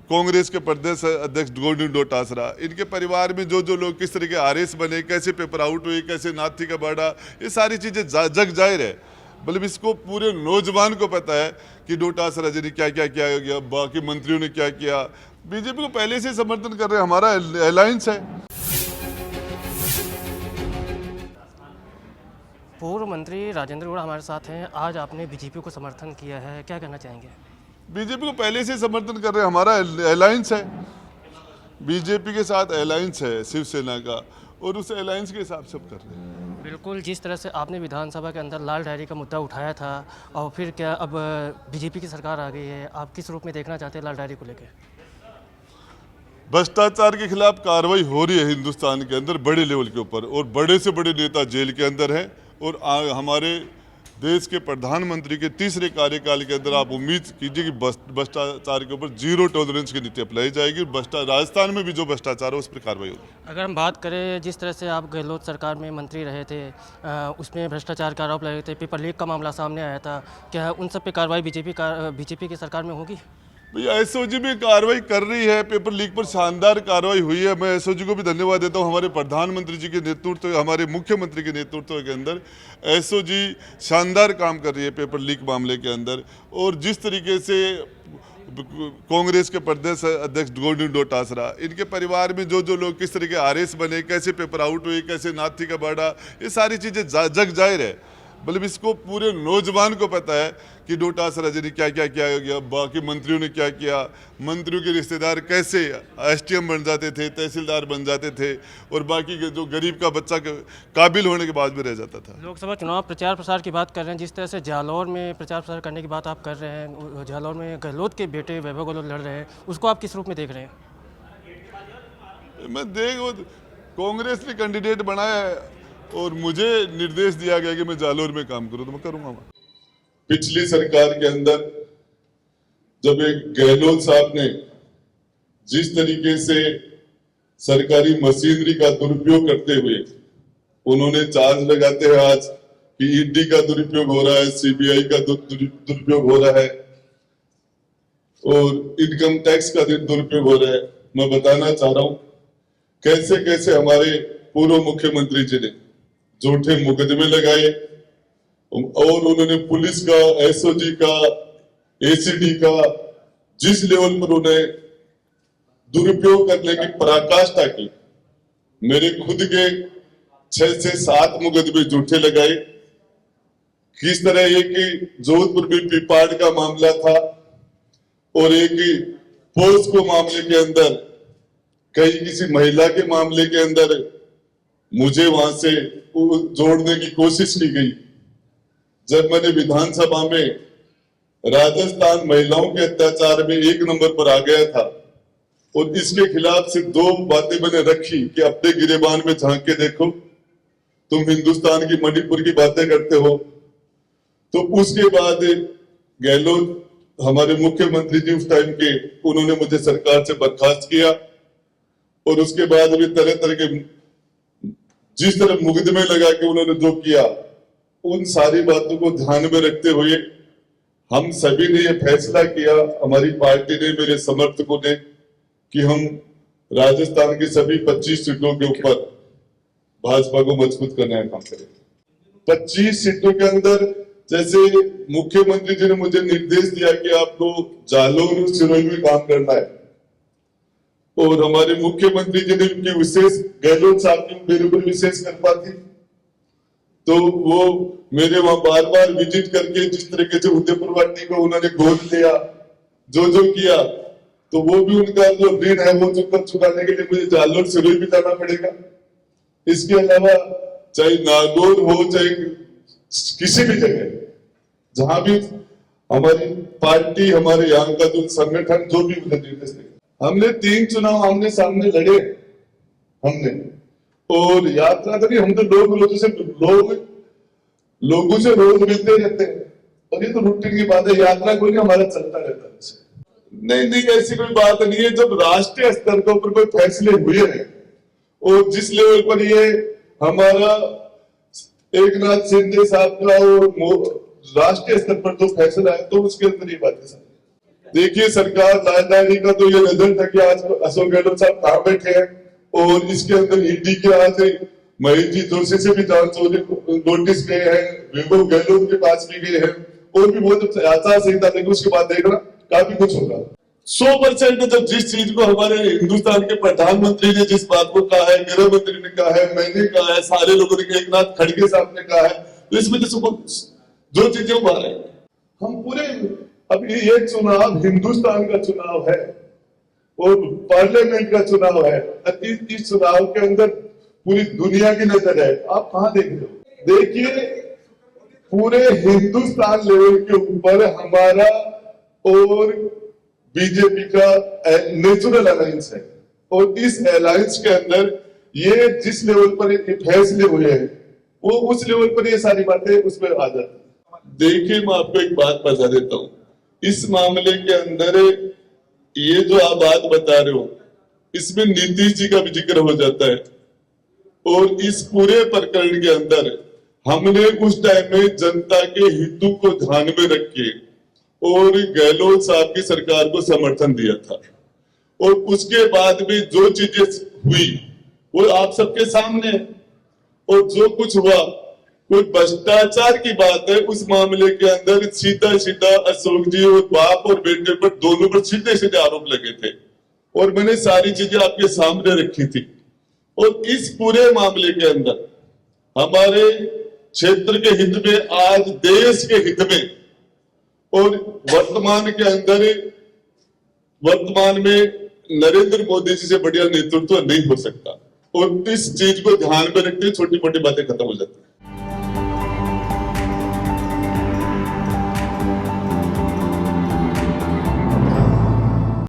कांग्रेस के प्रदेश अध्यक्ष गोविंद डोटासरा, इनके परिवार में जो जो लोग किस तरह के आरएस बने, कैसे पेपर आउट हुए, कैसे नाथी का बाड़ा, ये सारी चीज़ें जग जाहिर है। मतलब इसको पूरे नौजवान को पता है कि डोटासरा जी ने क्या क्या किया, बाकी मंत्रियों ने क्या किया। बीजेपी को पहले से समर्थन कर रहे हैं, हमारा अलायंस है। पूर्व मंत्री राजेंद्र गौड़ हमारे साथ हैं। आज आपने बीजेपी को समर्थन किया है, क्या कहना चाहेंगे? बीजेपी को पहले से समर्थन कर रहे हैं, हमारा अलायंस है। बीजेपी के साथ अलायंस है शिवसेना का, और उस अलायंस के हिसाब से कर रहे हैं। बिल्कुल, जिस तरह से आपने विधानसभा के अंदर लाल डायरी का मुद्दा उठाया था, और फिर क्या अब बीजेपी की सरकार आ गई है, आप किस रूप में देखना चाहते हैं लाल डायरी को लेकर? भ्रष्टाचार के खिलाफ कार्रवाई हो रही है हिंदुस्तान के अंदर बड़े लेवल के ऊपर, और बड़े से बड़े नेता जेल के अंदर हैं। और हमारे देश के प्रधानमंत्री के तीसरे कार्यकाल के अंदर आप उम्मीद कीजिए कि भ्रष्टाचार के ऊपर जीरो टॉलरेंस की नीति अपनाई जाएगी। राजस्थान में भी जो भ्रष्टाचार है उस पर कार्रवाई होगी। अगर हम बात करें, जिस तरह से आप गहलोत सरकार में मंत्री रहे थे, उसमें भ्रष्टाचार का आरोप लगे थे, पेपर लीक का मामला सामने आया था, क्या उन सब पे कार्रवाई बीजेपी की सरकार में होगी? भैया एसओजी भी कार्रवाई कर रही है, पेपर लीक पर शानदार कार्रवाई हुई है। मैं एसओजी को भी धन्यवाद देता हूं। हमारे प्रधानमंत्री जी के नेतृत्व, हमारे मुख्यमंत्री के नेतृत्व के अंदर एसओजी शानदार काम कर रही है पेपर लीक मामले के अंदर। और जिस तरीके से कांग्रेस के प्रदेश अध्यक्ष गोविंद डोटासरा, इनके परिवार में जो जो लोग किस तरह के आरएस बने, कैसे पेपर आउट हुए, कैसे नाथी का बाड़ा, ये सारी चीज़ें जग जाहिर है। मतलब इसको पूरे नौजवान को पता है कि डोटासरा जी ने क्या क्या किया, बाकी मंत्रियों ने क्या किया। मंत्रियों के रिश्तेदार कैसे एसटीएम बन जाते थे, तहसीलदार बन जाते थे, और बाकी जो गरीब का बच्चा काबिल होने के बाद भी रह जाता था। लोकसभा चुनाव प्रचार प्रसार की बात कर रहे हैं, जिस तरह से जालौर में प्रचार प्रसार करने की बात आप कर रहे हैं, जालौर में गहलोत के बेटे वैभव गहलोत लड़ रहे हैं, उसको आप किस रूप में देख रहे हैं? कांग्रेस ने कैंडिडेट बनाया है और मुझे निर्देश दिया गया कि मैं जालौर में काम करूं, तो मैं करूंगा। पिछली सरकार के अंदर जब एक गहलोत साहब ने जिस तरीके से सरकारी मशीनरी का दुरुपयोग करते हुए उन्होंने चार्ज लगाते हैं आज कि ईडी का दुरुपयोग हो रहा है, सीबीआई का दुरुपयोग हो रहा है, और इनकम टैक्स का दुरुपयोग हो रहा है। मैं बताना चाह रहा हूं कैसे कैसे हमारे पूर्व मुख्यमंत्री जी ने झूठे मुकदमे लगाए, और उन्होंने पुलिस का, एसओजी का, एसीडी का जिस लेवल पर उन्हें दुरुपयोग करने की पराकाष्ठा की। मेरे खुद के 6 से 7 मुकदमे झूठे लगाए। किस तरह एक जोधपुर में पिपाड़ का मामला था, और एक पोस्को मामले के अंदर, कहीं किसी महिला के मामले के अंदर मुझे वहां से जोड़ने की कोशिश की गई। जब मैंने विधानसभा में राजस्थान महिलाओं के अत्याचार में 1 नंबर पर आ गया था, और इसके खिलाफ सिर्फ 2 बातें मैंने रखी कि अपने गिरेबान में झांक के देखो, तुम हिंदुस्तान की मणिपुर की बातें करते हो। तो उसके बाद गहलोत हमारे मुख्यमंत्री जी उस टाइम के, उन्होंने मुझे सरकार से बर्खास्त किया, और उसके बाद भी तरह तरह के जिस तरह मुकदमे लगा के उन्होंने जो किया, उन सारी बातों को ध्यान में रखते हुए हम सभी ने यह फैसला किया, हमारी पार्टी ने, मेरे समर्थकों ने, कि हम राजस्थान की सभी 25 सीटों के ऊपर भाजपा को मजबूत करने का काम करेंगे। 25 सीटों के अंदर जैसे मुख्यमंत्री जी ने मुझे निर्देश दिया कि आपको जालौर और सिरोही में काम करना है, और हमारे मुख्यमंत्री जी ने उनकी विशेष, गहलोत साहब की मेरे ऊपर विशेष कृपा थी, तो वो मेरे वहां बार बार विजिट करके जिस तरीके से उदयपुर वाटी को उन्होंने गोद लिया, जो जो किया, तो वो भी उनका जो ऋण है वो चुकाने के लिए मुझे जालौर सिरोही भी जाना पड़ेगा। इसके अलावा चाहे नागौर हो, चाहे किसी भी जगह जहां भी हमारी पार्टी, हमारे यहाँ का जो संगठन जो भी मुझे निर्देश देगा। हमने 3 चुनाव आमने सामने लड़े हमने, और यात्रा करी। हम तो लोगों से रोज मिलते रहते हैं, और ये तो रूटीन की बात है। यात्रा कोई नहीं, हमारा चलता रहता है। नहीं, ऐसी कोई बात नहीं है। जब राष्ट्रीय स्तर के ऊपर कोई फैसले हुए हैं, और जिस लेवल पर ये हमारा एकनाथ शिंदे साहब का और राष्ट्रीय स्तर पर जो फैसला है, तो उसके अंदर ये बातें देखिए सरकार राजधानी का तो ये रिजल्ट है कि आज अशोक गहलोत साहब कहाँ बैठे हैं, और इसके अंदर ईडी के आज महेश जी जोशी से भी जांच होने नोटिस गए हैं, वैभव गहलोत के पास भी गए हैं, और भी बहुत आचार संहिता लेंगे, उसके बाद देखना काफी कुछ होगा। 100% जब जिस चीज को हमारे हिंदुस्तान के प्रधानमंत्री ने जिस बात को कहा है, गृह मंत्री ने कहा है, मैंने कहा है, सारे लोगों ने, एक नाथ खड़गे साहब ने कहा है, तो इसमें जो चीजें उभा रहे हैं हम पूरे, अब ये चुनाव हिंदुस्तान का चुनाव है और पार्लियामेंट का चुनाव है। इस चुनाव के अंदर पूरी दुनिया की नजर है, आप कहां देख रहे हो? देखिए पूरे हिंदुस्तान लेवल के ऊपर हमारा और बीजेपी का नेचुरल अलायंस है, और इस अलायंस के अंदर ये जिस लेवल पर ये फैसले हुए हैं वो उस लेवल पर ये सारी बातें उसमें आ जाती है। देखिए मैं आपको एक बात बता देता हूं, इस मामले के अंदर ये जो आप बात बता रहे हो इसमें नीतीश जी का भी जिक्र हो जाता है, और इस पूरे प्रकरण के अंदर हमने उस टाइम में जनता के हितों को ध्यान में रख के और गहलोत साहब की सरकार को समर्थन दिया था, और उसके बाद भी जो चीजें हुई वो आप सबके सामने है, और जो कुछ हुआ कोई भ्रष्टाचार की बात है, उस मामले के अंदर सीधा सीधा अशोक जी और बाप और बेटे पर दोनों पर सीधे सीधे आरोप लगे थे, और मैंने सारी चीजें आपके सामने रखी थी। और इस पूरे मामले के अंदर हमारे क्षेत्र के हित में, आज देश के हित में, और वर्तमान में नरेंद्र मोदी जी से बढ़िया नेतृत्व नहीं हो सकता, और इस चीज को ध्यान में रखते छोटी मोटी बातें खत्म हो जाती है।